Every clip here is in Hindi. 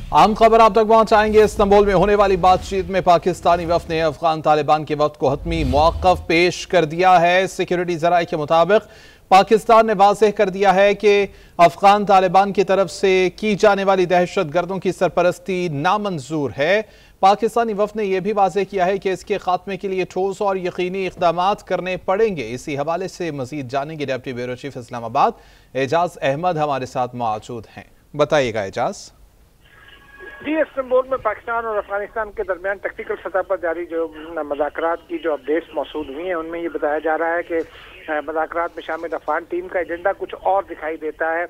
आम खबर आप तक पहुंचाएंगे। इस्तांबुल में होने वाली बातचीत में पाकिस्तानी वफ्द ने अफगान तालिबान के वक्त को हतमी मौक़िफ़ पेश कर दिया है। सिक्योरिटी ज़राए के मुताबिक पाकिस्तान ने वाज़ेह कर दिया है कि अफगान तालिबान की तरफ से की जाने वाली दहशत गर्दों की सरपरस्ती नामंजूर है। पाकिस्तानी वफ्द ने यह भी वाज़ेह किया है कि इसके खात्मे के लिए ठोस और यकीनी इक़दामात करने पड़ेंगे। इसी हवाले से मजीद जानेंगे। Deputy bureau chief Islamabad Ejaz Ahmed हमारे साथ मौजूद हैं। बताइएगा एजाज। जी, इस्तांबुल में पाकिस्तान और अफगानिस्तान के दरमियान टेक्निकल सतह पर जारी जो मुज़ाकरात की जो अपडेट्स मौसूल हुई हैं, उनमें ये बताया जा रहा है कि मुज़ाकरात में शामिल अफगान टीम का एजेंडा कुछ और दिखाई देता है।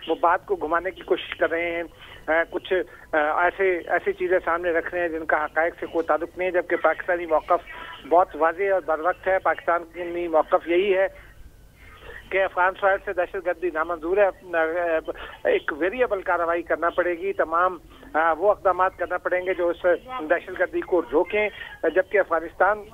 वो बात को घुमाने की कोशिश कर रहे हैं, कुछ ऐसी चीज़ें सामने रख रहे हैं जिनका हक़ाइक़ से कोई ताल्लुक नहीं है, जबकि पाकिस्तानी मौक़िफ़ बहुत वाज़ेह और बरवक्त है। पाकिस्तानी मौक़िफ़ यही है कि अफगान साइड से दहशतगर्दी नामंजूर है, एक वेरिएबल कार्रवाई करना पड़ेगी, तमाम वो इक़दाम करना पड़ेंगे जो उस दहशतगर्दी को रोकें। जबकि अफगानिस्तान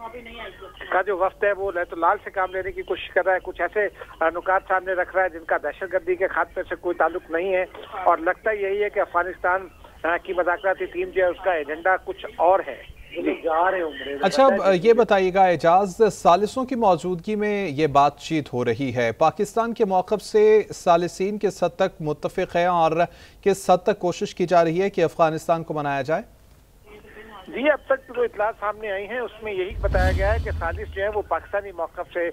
का जो वफ्द है वो लैतुलाल से काम लेने की कोशिश कर रहा है, कुछ ऐसे नुकात सामने रख रहा है जिनका दहशतगर्दी के खात्मे से कोई ताल्लुक नहीं है। और लगता यही है कि अफगानिस्तान की मुज़ाकराती टीम जो है उसका एजेंडा कुछ और है। अच्छा, ये बताइएगा एजाज, सालिसों की मौजूदगी में ये बातचीत हो रही है, पाकिस्तान के मौक़िफ़ से सालिसीन किस हद तक मुत्तफ़िक़ हैं और किस हद तक कोशिश की जा रही है कि अफगानिस्तान को मनाया जाए? जी, अब तक जो इतला सामने आई हैं उसमें यही बताया गया है कि साजिश जो है वो पाकिस्तानी मौक़िफ़ से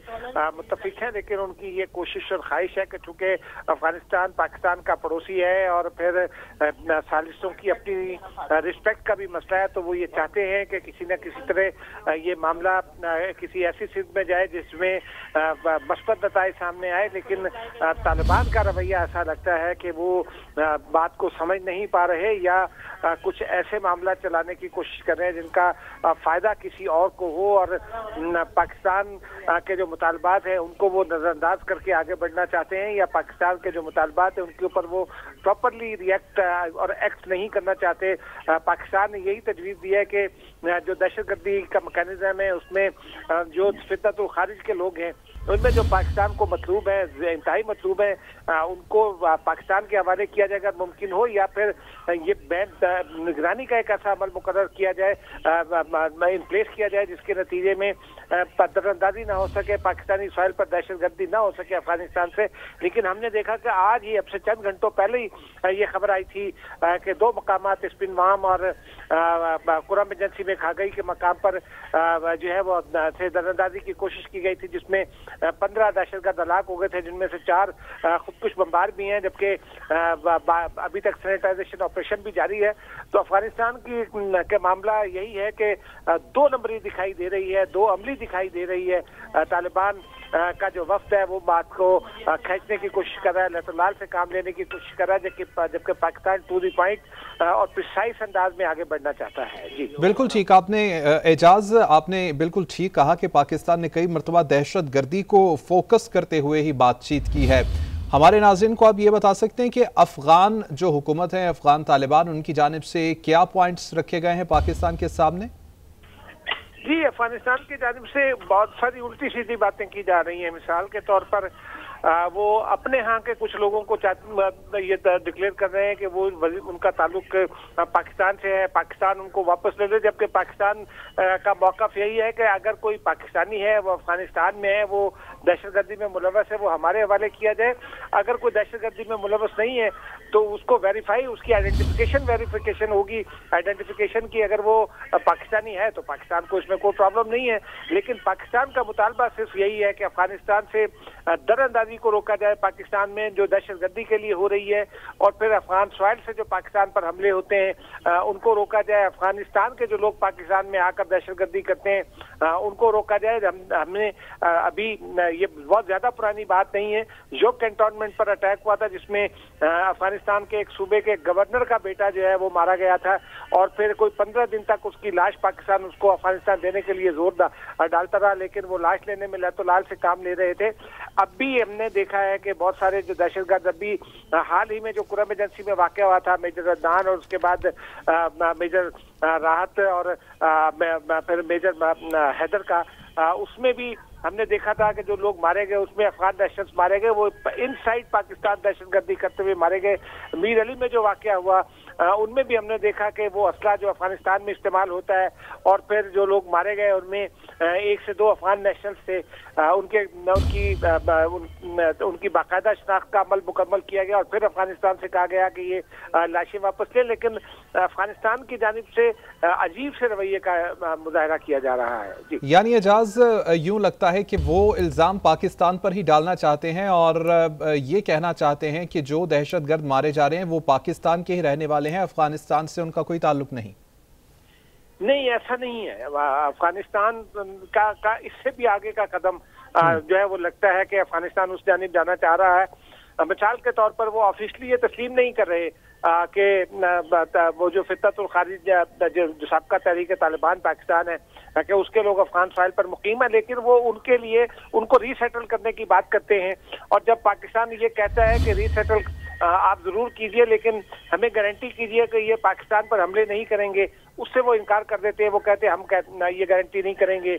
मुत्तफ़िक़ है, लेकिन उनकी ये कोशिश और ख्वाहिश है कि चूँकि अफगानिस्तान पाकिस्तान का पड़ोसी है और फिर साजिशों की अपनी रिस्पेक्ट का भी मसला है, तो वो ये चाहते हैं कि किसी न किसी तरह ये मामला किसी ऐसी सिद्ध में जाए जिसमें मस्बत नताइज सामने आए। लेकिन तालिबान का रवैया ऐसा लगता है कि वो बात को समझ नहीं पा रहे या कुछ ऐसे मामला चलाने की कोशिश कर रहे हैं जिनका फायदा किसी और को हो, और पाकिस्तान के जो मुतालबात हैं उनको वो नजरअंदाज करके आगे बढ़ना चाहते हैं, या पाकिस्तान के जो मुतालबात हैं उनके ऊपर वो प्रॉपरली रिएक्ट और एक्ट नहीं करना चाहते। पाकिस्तान ने यही तजवीज़ दी है कि जो दहशतगर्दी का मैकेनिज्म है उसमें जो फितनतुल खारिज के लोग हैं उनमें जो पाकिस्तान को मतलूब है, इंतहाई मतलूब है, उनको पाकिस्तान के हवाले किया जाए अगर मुमकिन हो, या फिर ये निगरानी का एक ऐसा अमल मुकर्रर किया जाए, इन प्लेस किया जाए जिसके नतीजे में दरअंदाजी ना हो सके, पाकिस्तानी सॉइल पर दहशतगर्दी ना हो सके अफगानिस्तान से। लेकिन हमने देखा कि आज ही अब से चंद घंटों पहले ही ये खबर आई थी कि दो मकामात स्पिनवाम और कुरम एजेंसी में खागई के मकाम पर जो है वो दरअंदाजी की कोशिश की गई थी, जिसमें 15 दहशतगर्द हलाक हो गए थे, जिनमें से 4 खुदकुश बमबार भी हैं, जबकि अभी तक सैनिटाइजेशन ऑपरेशन भी जारी है। तो अफगानिस्तान की मामला यही है कि 2 नंबरी दिखाई दे रही है, 2 अमली दिखाई दे रही है। तालिबान का जो वफ्द है वो बात को खींचने की कोशिश कर रहा है, लैतुलाल से काम लेने की कोशिश कर रहा है, जबकि पाकिस्तान टू द पॉइंट और प्रिसाइज अंदाज में आगे बढ़ना चाहता है। जी बिल्कुल ठीक, आपने एजाज आपने बिल्कुल ठीक कहा कि पाकिस्तान ने कई मरतबा दहशतगर्दी को फोकस करते हुए ही बातचीत की है। हमारे नाज़रीन को आप ये बता सकते हैं कि अफगान जो हुकूमत है, अफगान तालिबान, उनकी जानिब से क्या पॉइंट्स रखे गए हैं पाकिस्तान के सामने? जी, अफगानिस्तान की जानिब से बहुत सारी उल्टी सीधी बातें की जा रही हैं। मिसाल के तौर पर वो अपने यहाँ के कुछ लोगों को ये डिक्लेयर कर रहे हैं कि वो उनका ताल्लुक पाकिस्तान से है, पाकिस्तान उनको वापस ले ले, जबकि पाकिस्तान का मौक़िफ़ यही है कि अगर कोई पाकिस्तानी है वो अफगानिस्तान में है, वो दहशतगर्दी में मुलव्वस है, वो हमारे हवाले किया जाए। अगर कोई दहशतगर्दी में मुलव्वस नहीं है तो उसको वेरीफाई, उसकी वेरिफिकेशन होगी आइडेंटिफिकेशन की। अगर वो पाकिस्तानी है तो पाकिस्तान को इसमें कोई प्रॉब्लम नहीं है। लेकिन पाकिस्तान का मुतालबा सिर्फ यही है कि अफगानिस्तान से दरअंदाजी को रोका जाए पाकिस्तान में जो दहशतगर्दी के लिए हो रही है, और फिर अफगान सॉइल से जो पाकिस्तान पर हमले होते हैं उनको रोका जाए। अफगानिस्तान के जो लोग पाकिस्तान में आकर दहशतगर्दी करते हैं उनको रोका जाए। हमने अभी ये बहुत ज्यादा पुरानी बात नहीं है, जोग कैंटोनमेंट पर अटैक हुआ था जिसमें अफगानिस्तान के एक सूबे के गवर्नर का बेटा जो है वो मारा गया था, और फिर कोई 15 दिन तक उसकी लाश पाकिस्तान उसको अफगानिस्तान देने के लिए जोर डालता रहा, लेकिन वो लाश लेने में लैतुलाल से काम ले रहे थे। अब भी हमने देखा है कि बहुत सारे जो दहशतगर्द, अभी हाल ही में जो कुरम एजेंसी में वाक़या हुआ था, मेजर अदनान और उसके बाद मेजर राहत और फिर मेजर हैदर का, उसमें भी हमने देखा था कि जो लोग मारे गए उसमें अफगान दहशत मारे गए, वो इनसाइड पाकिस्तान दहशतगर्दी करते हुए मारे गए। मीर अली में जो वाकया हुआ उनमें भी हमने देखा कि वो असला जो अफगानिस्तान में इस्तेमाल होता है, और फिर जो लोग मारे गए उनमें 1 से 2 अफगान नेशनल्स थे। उनकी बाकायदा शनाख्त का अमल मुकम्मल किया गया और फिर अफगानिस्तान से कहा गया कि ये लाशें वापस ले, लेकिन अफगानिस्तान की जानिब से अजीब से रवैये का मुजाहरा किया जा रहा है। जी, यानी एजाज, यूं लगता है कि वो इल्ज़ाम पाकिस्तान पर ही डालना चाहते हैं और ये कहना चाहते हैं कि जो दहशतगर्द मारे जा रहे हैं वो पाकिस्तान के ही रहने वाले हैं, अफगानिस्तान से उनका कोई ताल्लुक नहीं। नहीं, ऐसा नहीं है। अफगानिस्तान का इससे भी आगे का कदम जो है वो लगता है कि अफगानिस्तान उस जानिब जाना चाह रहा है। मिसाल के तौर पर वो ऑफिशियली ये तस्लीम नहीं कर रहे कि वो जो फितरतुल खारिज जो साबका तहरीक तालिबान पाकिस्तान है कि उसके लोग अफगान साहिल पर मुकीम है, लेकिन वो उनके लिए उनको रीसेटल करने की बात करते हैं। और जब पाकिस्तान ये कहता है कि रीसेटल आप जरूर कीजिए लेकिन हमें गारंटी कीजिए कि ये पाकिस्तान पर हमले नहीं करेंगे, उससे वो इनकार कर देते हैं। वो कहते हैं हम ये गारंटी नहीं करेंगे।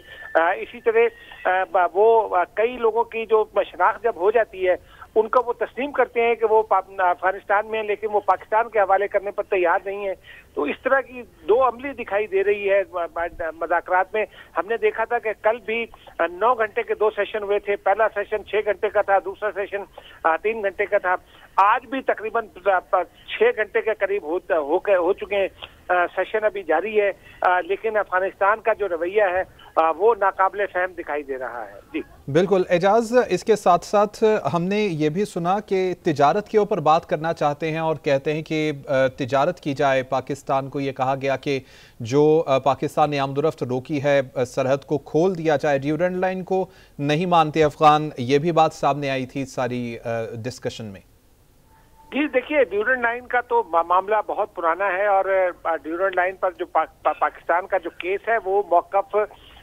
इसी तरह वो कई लोगों की जो शनाख्त जब हो जाती है उनको वो तस्लीम करते हैं कि वो अफगानिस्तान में है, लेकिन वो पाकिस्तान के हवाले करने पर तैयार नहीं है। तो इस तरह की दो अमली दिखाई दे रही है मुज़ाकरात में। हमने देखा था कि कल भी 9 घंटे के 2 सेशन हुए थे। पहला सेशन 6 घंटे का था, दूसरा सेशन 3 घंटे का था। आज भी तकरीबन 6 घंटे के करीब हो चुके हैं। सेशन अभी जारी है, लेकिन अफगानिस्तान का जो रवैया है वो नाकाबिले फहम दिखाई दे रहा है। जी बिल्कुल एजाज, इसके साथ साथ हमने ये भी सुना कि तिजारत के ऊपर बात करना चाहते हैं और कहते हैं कि तिजारत की जाए। पाकिस्तान को ये कहा गया कि जो पाकिस्तान ने आमदोरफ्त रोकी है सरहद को खोल दिया जाए, ड्यूरेंट लाइन को नहीं मानते अफगान। ये भी बात सामने आई थी सारी डिस्कशन में। जी देखिए, ड्यूरेंट लाइन का तो मामला बहुत पुराना है और ड्यूरेंट लाइन पर जो पाकिस्तान का जो केस है वो मौकफ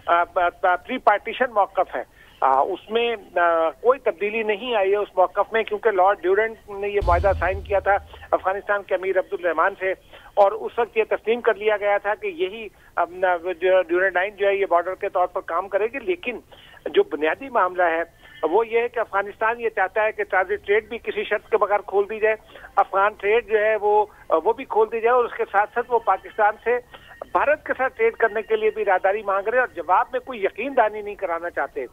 प्री पार्टीशन मौकफ है। उसमें कोई तब्दीली नहीं आई है उस मौकफ में, क्योंकि लॉर्ड ड्यूरेंट ने ये वायदा साइन किया था अफगानिस्तान के अमीर अब्दुल रहमान से, और उस वक्त ये तस्लीम कर लिया गया था कि यही जो ड्यूरेंट लाइन जो है ये बॉर्डर के तौर पर काम करेगी। लेकिन जो बुनियादी मामला है वो ये है कि अफगानिस्तान ये चाहता है कि ट्रांजिट ट्रेड भी किसी शर्त के बगैर खोल दी जाए, अफगान ट्रेड जो है वो भी खोल दी जाए, और उसके साथ साथ वो पाकिस्तान से भारत के साथ ट्रेड करने के लिए भी राहदारी मांग रहे हैं और जवाब में कोई यकीनदानी नहीं कराना चाहते।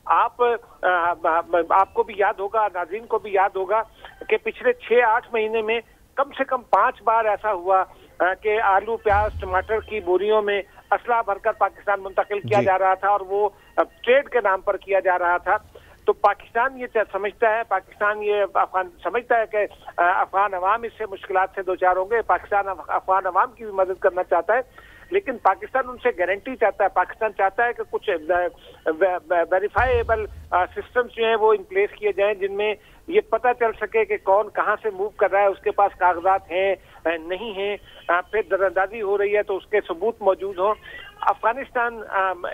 आपको भी याद होगा, नाज़रीन को भी याद होगा कि पिछले 6-8 महीने में कम से कम 5 बार ऐसा हुआ कि आलू, प्याज, टमाटर की बोरियों में असला भरकर पाकिस्तान मुंतकिल किया जा रहा था और वो ट्रेड के नाम पर किया जा रहा था। तो पाकिस्तान ये समझता है, अफगान समझता है कि अफगान अवाम इससे मुश्किलात से दो चार होंगे। पाकिस्तान अफगान अवाम की भी मदद करना चाहता है, लेकिन पाकिस्तान उनसे गारंटी चाहता है। पाकिस्तान चाहता है कि कुछ वेरीफाइबल सिस्टम्स जो हैं वो इन प्लेस किए जाएं, जिनमें ये पता चल सके कि कौन कहां से मूव कर रहा है, उसके पास कागजात हैं नहीं हैं, फिर दरअंदाजी हो रही है तो उसके सबूत मौजूद हों। अफगानिस्तान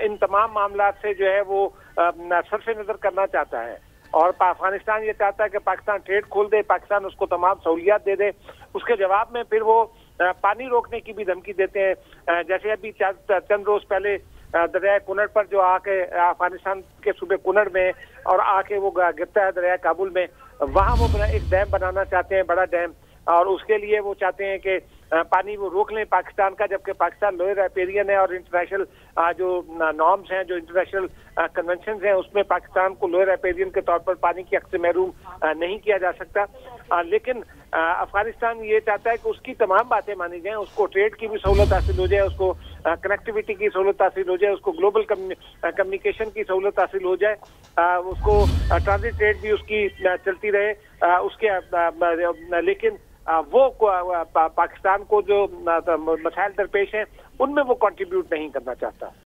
इन तमाम मामला से जो है वो सरफ नजर करना चाहता है, और अफगानिस्तान ये चाहता है कि पाकिस्तान ट्रेड खोल दे, पाकिस्तान उसको तमाम सहूलियात दे दे। उसके जवाब में फिर वो पानी रोकने की भी धमकी देते हैं। जैसे अभी चंद रोज पहले दरिया कुनड़ पर जो आके अफगानिस्तान के सूबे कुनड़ में और आके वो गिरता है दरिया काबुल में, वहां वो एक डैम बनाना चाहते हैं, बड़ा डैम, और उसके लिए वो चाहते हैं कि पानी वो रोक लें पाकिस्तान का, जबकि पाकिस्तान लोअर राइपेरियन है और इंटरनेशनल जो नॉर्म्स हैं, जो इंटरनेशनल कन्वेंशन हैं, उसमें पाकिस्तान को लोअर राइपेरियन के तौर पर पानी की हक से महरूम नहीं किया जा सकता। लेकिन अफगानिस्तान ये चाहता है कि उसकी तमाम बातें मानी जाएं, उसको ट्रेड की भी सहूलत हासिल हो जाए, उसको कनेक्टिविटी की सहूलत हासिल हो जाए, उसको ग्लोबल कम्युनिकेशन की सहूलत हासिल हो जाए, उसको ट्रांजिट ट्रेड भी उसकी चलती रहे उसके। लेकिन वो पाकिस्तान को जो मसाइल दरपेश हैं उनमें वो कंट्रीब्यूट नहीं करना चाहता।